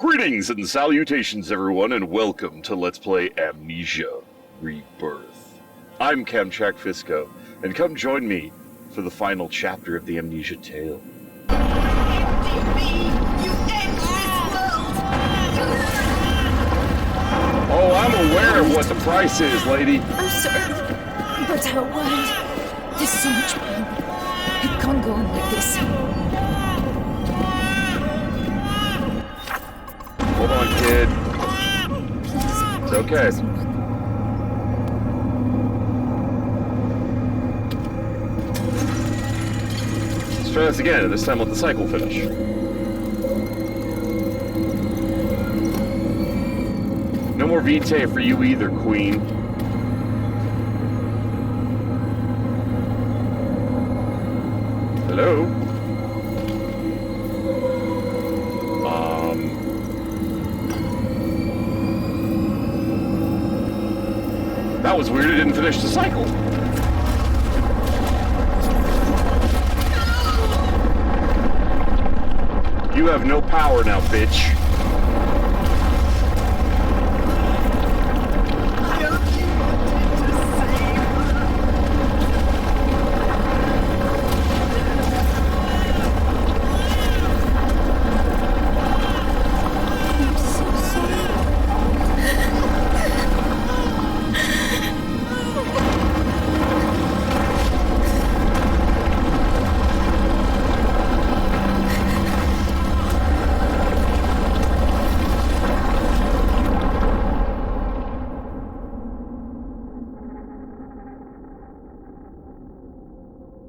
Greetings and salutations, everyone, and welcome to Let's Play Amnesia Rebirth. I'm Kamchak Fisco, and come join me for the final chapter of the Amnesia tale. Oh, I'm aware of what the price is, lady. I'm sorry, but I don't want it. There's so much pain. It can't go on like this. Hold on, kid. Please. It's okay. Let's try this again, and this time let the cycle finish. No more vitae for you either, Queen. Hello? That was weird, it didn't finish the cycle. You have no power now, bitch.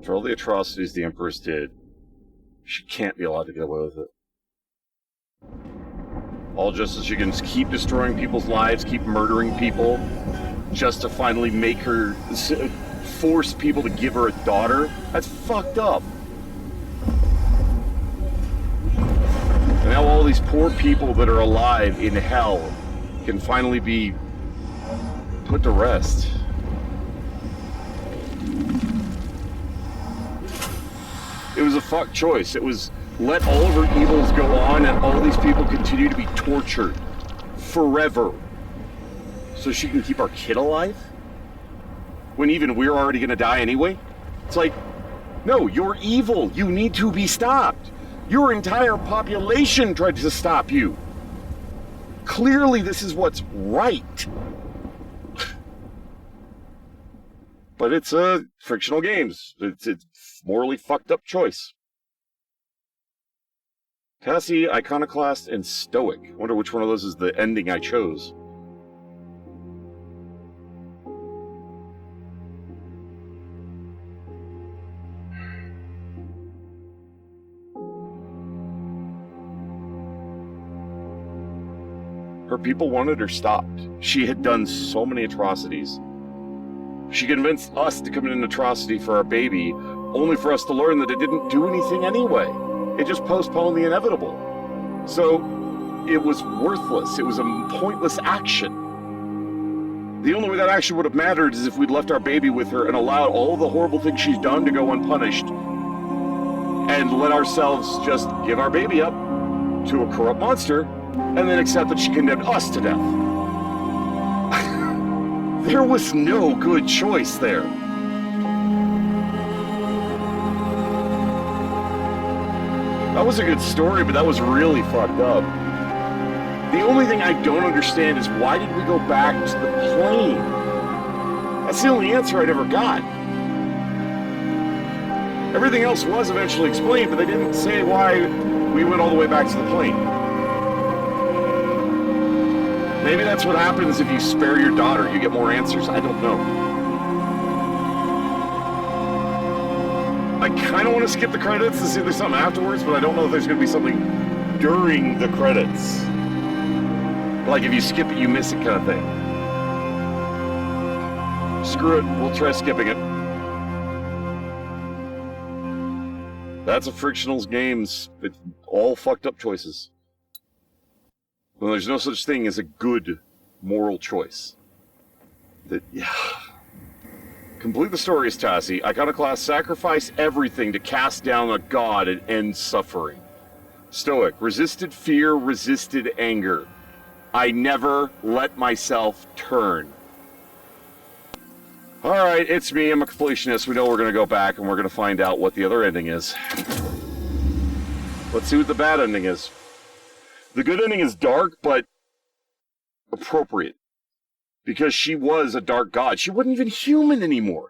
For all the atrocities the Empress did, she can't be allowed to get away with it. All just so she can just keep destroying people's lives, keep murdering people, just to finally make her, force people to give her a daughter? That's fucked up. And now all these poor people that are alive in hell can finally be put to rest. It was a fucked choice. It was let all of her evils go on and all these people continue to be tortured forever so she can keep our kid alive? When even we're already gonna die anyway? It's like, no, you're evil. You need to be stopped. Your entire population tried to stop you. Clearly this is what's right. But it's fictional games. It's morally fucked up choice. Tasi, Iconoclast, and Stoic. Wonder which one of those is the ending I chose. Her people wanted her stopped. She had done so many atrocities. She convinced us to commit an atrocity for our baby, only for us to learn that it didn't do anything anyway. It just postponed the inevitable. So, it was worthless. It was a pointless action. The only way that action would have mattered is if we'd left our baby with her and allowed all the horrible things she's done to go unpunished, and let ourselves just give our baby up to a corrupt monster, and then accept that she condemned us to death. There was no good choice there. That was a good story, but that was really fucked up. The only thing I don't understand is why did we go back to the plane? That's the only answer I ever got. Everything else was eventually explained, but they didn't say why we went all the way back to the plane. Maybe that's what happens if you spare your daughter. You get more answers. I don't know. I kind of want to skip the credits to see if there's something afterwards, but I don't know if there's going to be something during the credits. Like if you skip it, you miss it kind of thing. Screw it. We'll try skipping it. That's a frictionals games. It's all fucked up choices. Well, there's no such thing as a good moral choice. Yeah. Complete the story as Tasi. Iconoclast sacrifice everything to cast down a god and end suffering. Stoic. Resisted fear, resisted anger. I never let myself turn. Alright, it's me. I'm a completionist. We know we're going to go back and we're going to find out what the other ending is. Let's see what the bad ending is. The good ending is dark, but appropriate. Because she was a dark god. She wasn't even human anymore.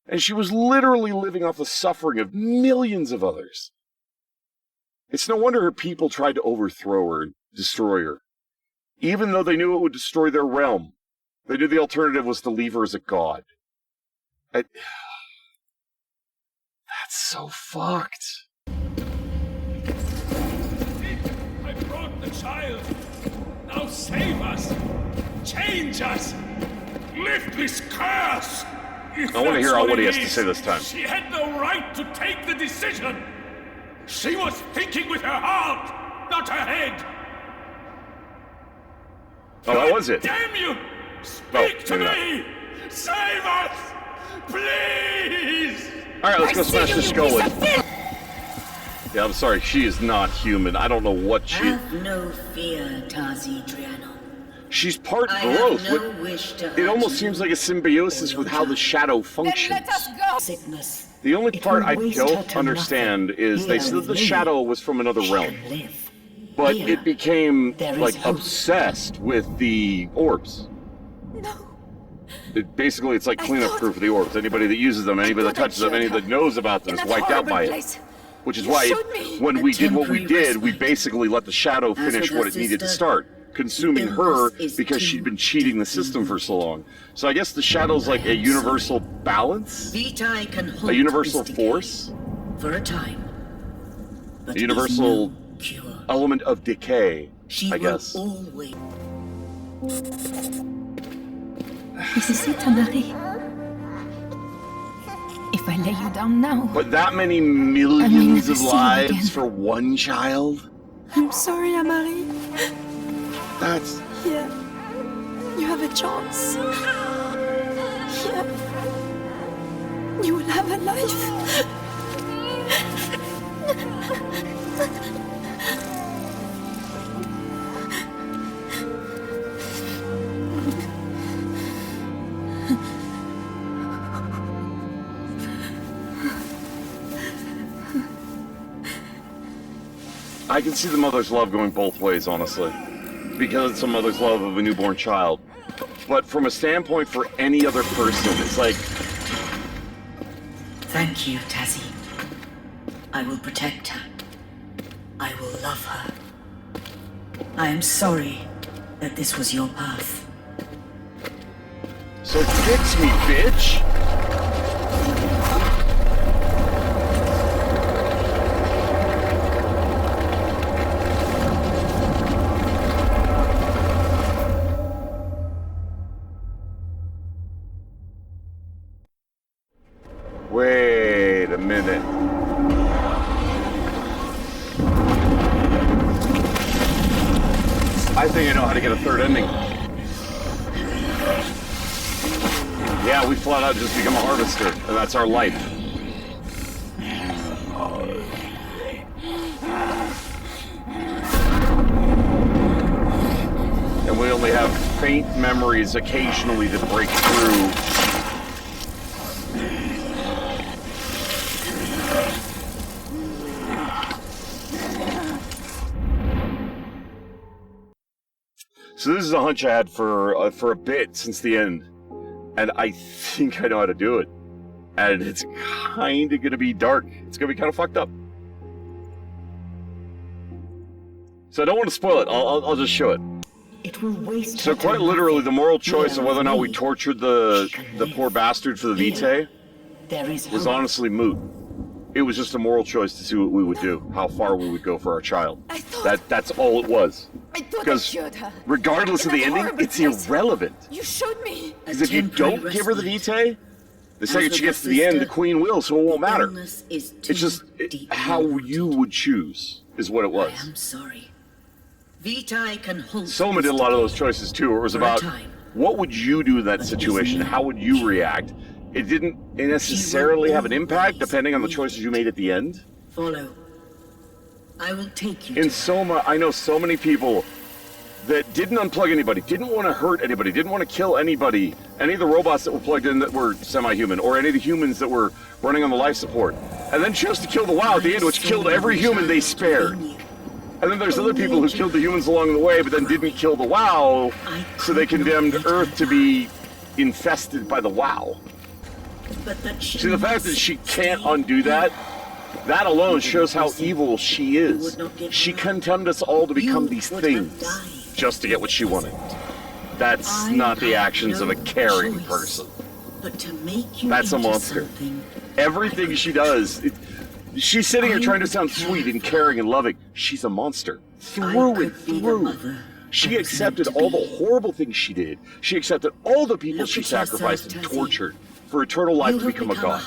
And she was literally living off the suffering of millions of others. It's no wonder her people tried to overthrow her and destroy her. Even though they knew it would destroy their realm. They knew the alternative was to leave her as a god. That's so fucked. I brought the child. Now save us. Change us. Lift this curse. I want to hear all what he has to say this time. She had no right to take the decision. She was thinking with her heart, not her head. Oh, that was it. Damn you! Speak to me! Save us! Please! Alright, let's go smash the skull in. Yeah, I'm sorry, she is not human. I don't know what she... Have no fear, Tasi Driano. She's part I growth. have no wish to It hurt almost you seems like a symbiosis with how the shadow functions. Then let us go! Sickness. The only It part will I waste her don't to understand nothing. is they Here said with the me, shadow was from another she realm. can live. But Here, it became, there is like, hope. obsessed with the orbs. No. Basically, it's like I cleanup thought- crew for the orbs. Anybody that uses them, anybody that thought I touches them, killed anybody that her. knows about them In is that wiped out horrible by it. place. Which is You why, showed me. when A we did what we temporary did, we respite. basically let the shadow As finish with what her it needed to sister, start, consuming the her illness is because too she'd been cheating the system for so long. So I guess the shadow's like a universal balance? Vitae can hold A universal this decay force? for a time. But A universal with no cure. element of decay, She I will guess. always. This is it, Amari. If I lay you down now, But that many millions never of see you lives again. for one child? I'm sorry, Amari. That's... Here, you have a chance. Here, you will have a life. I can see the mother's love going both ways, honestly. Because it's a mother's love of a newborn child. But from a standpoint for any other person, it's like... Thank you, Tasi. I will protect her. I will love her. I am sorry that this was your path. So fix me, bitch! Wait a minute. I think I know how to get a third ending. Yeah, we flat out just become a harvester, and that's our life. And we only have faint memories occasionally to break through. So this is a hunch I had for a bit since the end, and I think I know how to do it. And it's kind of going to be dark. It's going to be kind of fucked up. So I don't want to spoil it. I'll just show it. It will waste So her to quite literally, nothing. the moral choice of whether or not we Here tortured the she can poor live. bastard for the Here, Vitae there is was hope. honestly moot. It was just a moral choice to see what we would do, how far we would go for our child. I thought That's all it was. I thought I Because cured her. regardless In of the that ending, horrible it's place. irrelevant. You showed me. Because if you don't give her the Vitae, the second she gets to the end, the queen will, so it won't matter. It's It's just how you would choose is what it was. I am sorry. Vitae can hold. Soma did a lot of those choices too, where it was For a about time. what would you do in that situation? How would you react? It didn't necessarily have an impact depending on the choices you made at the end. Follow. I will take you In to Soma, I know so many people that didn't unplug anybody, didn't want to hurt anybody, didn't want to kill anybody, any of the robots that were plugged in that were semi-human, or any of the humans that were running on the life support, and then chose to kill the WoW at the end, which killed every human they spared. And then there's other people who killed the humans along the way, but then didn't kill the WoW, so they condemned Earth to be infested by the WoW. See, the fact that she can't undo that, that alone shows how evil she is. She condemned us all to become these things just to get what she wanted. That's not the actions of a caring person. That's a monster. Everything she does, she's sitting here trying to sound sweet and caring and loving. She's a monster. Through and through. She accepted all the horrible things she did. She accepted all the people she sacrificed and tortured for eternal life to become a god.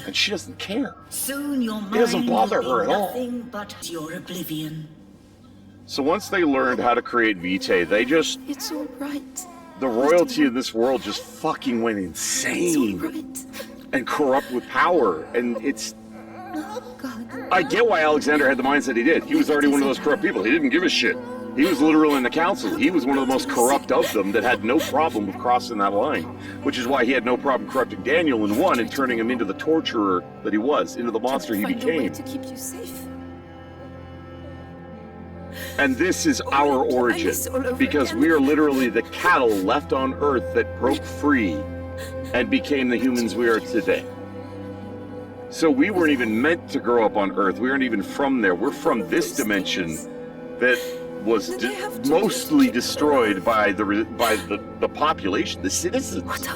And she doesn't care. It doesn't bother her at all. But your oblivion. So once they learned how to create Vitae, they just... It's all right. The royalty in this world just fucking went insane. It's all right. And corrupt with power. And it's... Oh, God. I get why Alexander had the mindset he did. He was already one of those corrupt people. He didn't give a shit. He was literally in the council. He was one of the most corrupt of them that had no problem with crossing that line. Which is why he had no problem corrupting Daniel in one and turning him into the torturer that he was, into the monster he Find a way became. to keep you safe. And this is our origin, because we are literally the cattle left on Earth that broke free and became the humans we are today. So we weren't even meant to grow up on Earth. We aren't even from there. We're from this dimension that was mostly destroyed by the population, the citizens.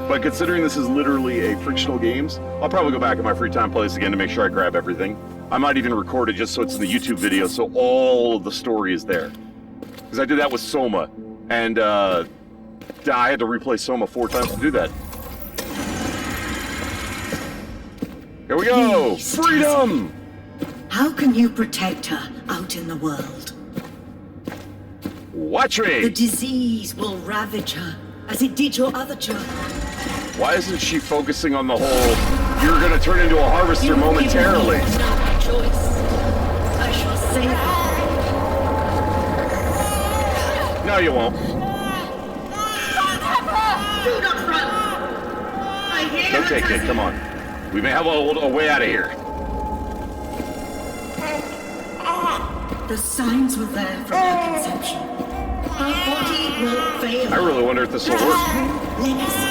But considering this is literally a frictional games, I'll probably go back in my free time, play this again to make sure I grab everything. I might even record it just so it's in the YouTube video, so all of the story is there. Because I did that with Soma, and I had to replay Soma 4 times to do that. Here we go! Please, Freedom! How can you protect her out in the world? Watch me! The disease will ravage her, as it did your other child. Why isn't she focusing on the whole, you're gonna turn into a harvester momentarily? Choice. I shall save her. No, you won't. Do not run! I hear Okay, kid, come on. We may have a way out of here. The signs were there from her conception. Her body will fail. I really wonder if this will work. Legacy.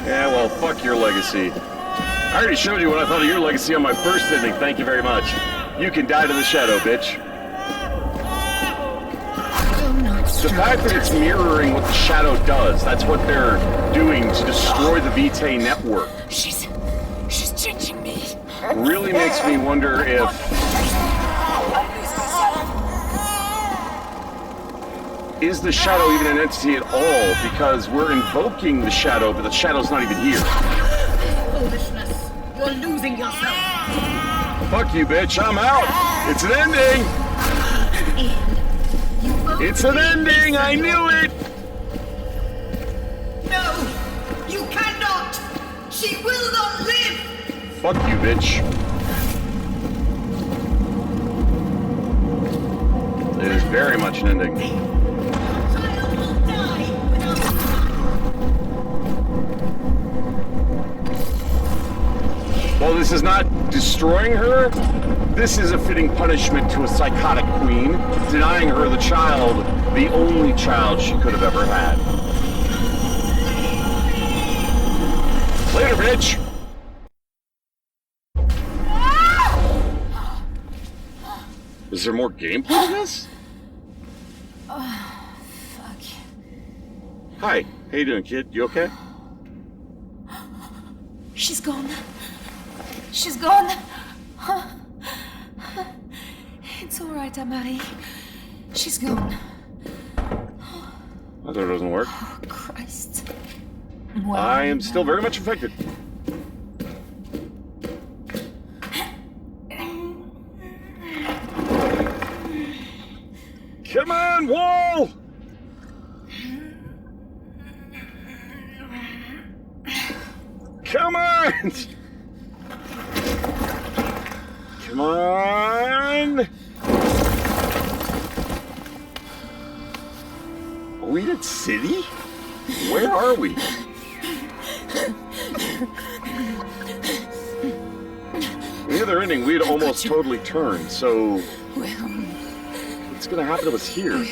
Yeah, well, fuck your legacy. I already showed you what I thought of your legacy on my first ending. Thank you very much. You can die to the shadow, bitch. The fact that it's mirroring what the shadow does, that's what they're doing to destroy the Vitae network. She's changing me. Really makes me wonder if... Is the shadow even an entity at all? Because we're invoking the shadow, but the shadow's not even here. Foolishness. You're losing yourself. Fuck you, bitch. I'm out. It's an ending. It's an ending. I knew it. No, you cannot. She will not live. Fuck you, bitch. It is very much an ending. Child will die without. While this is not destroying her, this is a fitting punishment to a psychotic queen, denying her the child, the only child she could have ever had. Later, bitch! Is there more gameplay to this? Fuck. Hi, how you doing, kid? You okay? She's gone. She's gone. It's all right, Amari. She's gone. I thought it doesn't work. Oh, Christ. I am still very much infected. Come on, wall! Come on! Come on! Weeded City? Where are we? In the other ending, we had almost totally turned, so... what's gonna happen to us here?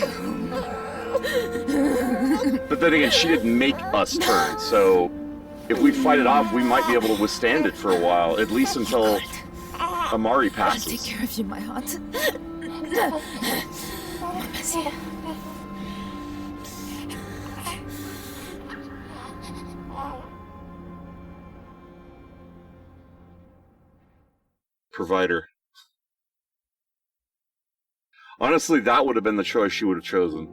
But then again, she didn't make us turn, so... if we fight it off, we might be able to withstand it for a while, at least until Amari I'll take passes. care of you, my heart. Amnesia. Provider. Honestly, that would have been the choice she would have chosen.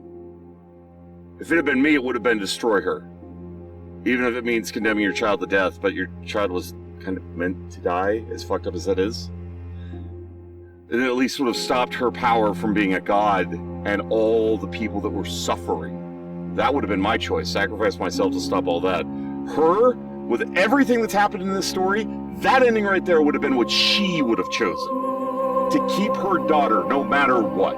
If it had been me, it would have been destroy her. Even if it means condemning your child to death, but your child was kind of meant to die, as fucked up as that is. It at least would have stopped her power from being a god and all the people that were suffering. That would have been my choice. Sacrifice myself to stop all that. Her, with everything that's happened in this story, that ending right there would have been what she would have chosen. To keep her daughter no matter what.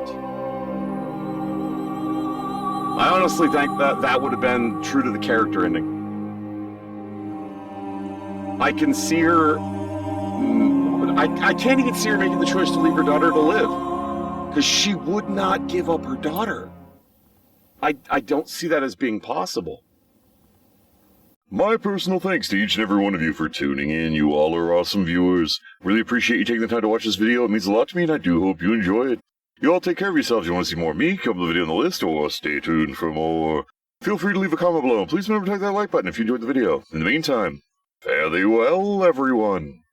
I honestly think that that would have been true to the character ending. I can see her... I can't even see her making the choice to leave her daughter to live. Because she would not give up her daughter. I don't see that as being possible. My personal thanks to each and every one of you for tuning in. You all are awesome viewers. Really appreciate you taking the time to watch this video. It means a lot to me, and I do hope you enjoy it. You all take care of yourselves. If you want to see more of me, come to the video on the list, or stay tuned for more. Feel free to leave a comment below, and please remember to click that like button if you enjoyed the video. In the meantime, fare thee well, everyone.